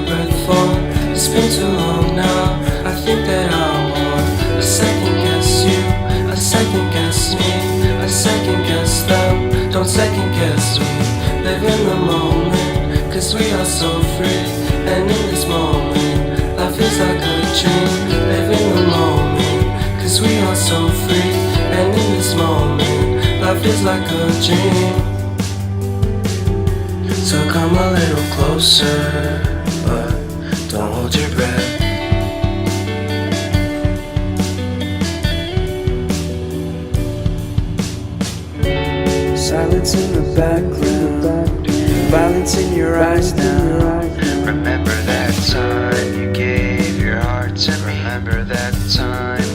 breath for? It's been too long now. I think that I want a second guess you, a second guess me, a second guess them. Don't second guess me. Live in the moment, cause we are so free. And in this moment, life is like a dream. Live in the moment, cause we are so free. And in this moment, life is like a dream. So come a little closer, but don't hold your breath. Silence in the background, violence in your eyes now. Remember that time you gave your heart to me. Remember that time